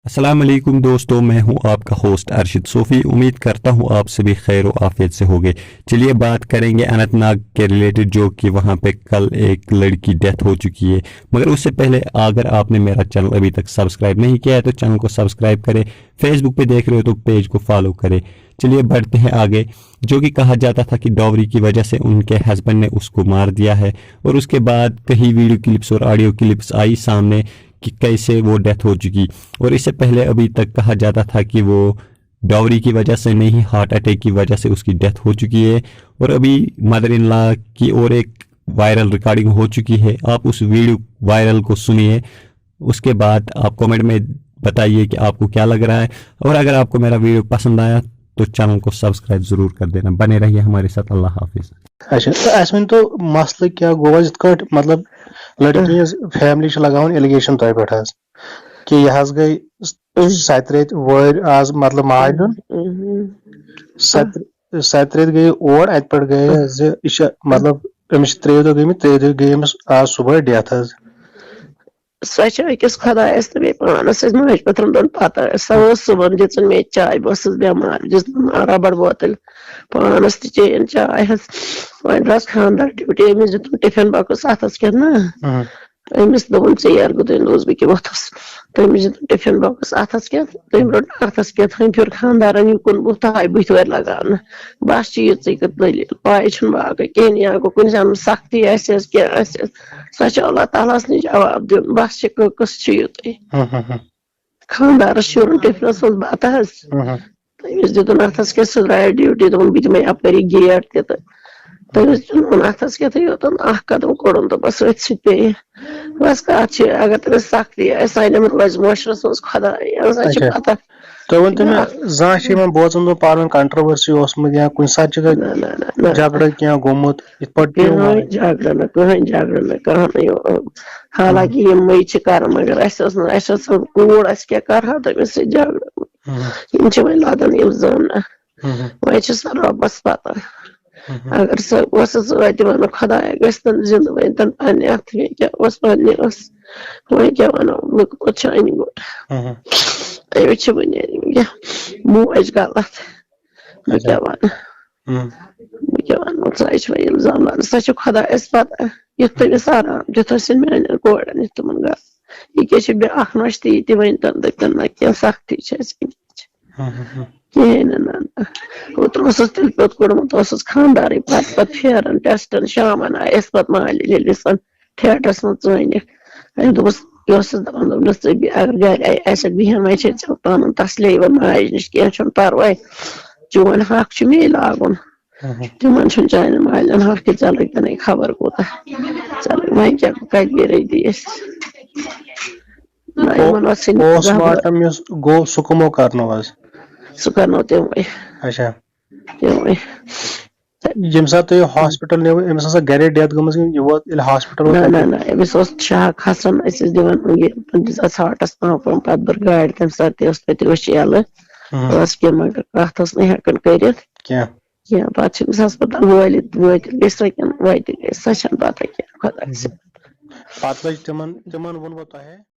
अस्सलाम वालेकुम दोस्तों, मैं हूं आपका होस्ट अरशद सूफी। उम्मीद करता हूं आप सभी खैर व आफियत से होंगे। चलिए बात करेंगे अनंतनाग के रिलेटेड, जो कि वहां पे कल एक लड़की डेथ हो चुकी है। मगर उससे पहले अगर आपने मेरा चैनल अभी तक सब्सक्राइब नहीं किया है तो चैनल को सब्सक्राइब करें। फेसबुक पे देख रहे हो तो पेज को फॉलो करें। चलिए बढ़ते हैं आगे। जो कि कहा जाता था कि डॉवरी की वजह से उनके हस्बैंड ने उसको मार दिया है, और उसके बाद कई वीडियो क्लिप्स और ऑडियो क्लिप्स आई सामने कि कैसे वो डेथ हो चुकी। और इससे पहले अभी तक कहा जाता था कि वो डॉवरी की वजह से नहीं, हार्ट अटैक की वजह से उसकी डेथ हो चुकी है। और अभी मदर इन लॉ की और एक वायरल रिकॉर्डिंग हो चुकी है। आप उस वीडियो वायरल को सुनिए, उसके बाद आप कमेंट में बताइए कि आपको क्या लग रहा है। और अगर आपको मेरा वीडियो पसंद आया तो चैनल को सब्सक्राइब जरूर कर देना। बने रहिए हमारे साथ। अल्लाह हाफिज। अच्छा तो अस वन तो मसल क्या गो मतलब लड़की फैमिली लगान एलिगेशन तय पे कि यह गई 7 रेत वर आज मतलब मालन 7 रेत गई और अत पे गई मतलब अमिस 3 दह गई आज सुबह डेथ। सच खुदायस तो बे पानस माज पत्रन दोन पता सुबह दिन मे चाय बस बेमार दिस रबड़ बोतल पानस चेन चाय वन रस खानदार ड्यूटी अमिस दितुन टिफिन बॉक्स अथस के ना अमिस दोन यार गुदन रोज बे वथस तमिस दितुन टिफिन बॉक्स अथस के तम रोट अथस के थम फिर खानदारन युकुन बुताय बुथवर लगान बस चीज दलील पाई बाकी कहें या गो कुछ सख्ती के सच अल्लाह ताला ने जवाब दिन बस कस युत खानदारस शुर टिफिनस मज बत तमिस दितुन अथस के सह द्राय ड्यूटी दोन बह दिमे अपरी गेट तमिस दितुन अथस के तो योतन कदम कोड़न तो बस अथ पे बस कत अगर तमिस सख्ती सानम रोज मुशरस मज खुदा पता तो वन मे बोचन दो पान कंट्रोवर्सी या कुछ सात झगड़ क्या गोमुत कहीं झगड़ न कहीं हालांकि ये मई कर मगर कूड़ क्या कर तमिस झगड़ वन लदन इल्जाम वन रबस पता अगर सत वन खुदाया गन जिंद वन तन पे अथ क्या पे वन क्या वनो लुक छान गुट अमिस वन मोज गलत क्या वन सह इल्जाम लान सह खुदायस पता यु तमिस आराम दित मान कोड़न तुम ग यह ब्या नश ती वन तन दपन ना क्या सख्ती कहें ओतर तिल पोत कोड़मुत खानदार पे फेरन टेस्टन शामन आयस पे मालिन थिएटरस मज वन दोपस दपान अगर गर बिहन वन पान तसले माज नश कह परवाय चोन हक मे लागुन तिमन चान मालन हक कि चल तन खबर कोता चल वन क्या कत गे दिस पोस्टमार्टम गो सह कमो कर सह कर तमें अच्छा तमें यम सात हॉस्पिटल नो अमिस गर डेथ गम हॉस्पिटल ना Amish Shah खसान this hearts pump पे भर गाड़ तम सात पे यल मगर कत हेकन कर पे हस्पताल वालित वत गई सह पता क्या खुदा पत लग तिमन वोन तह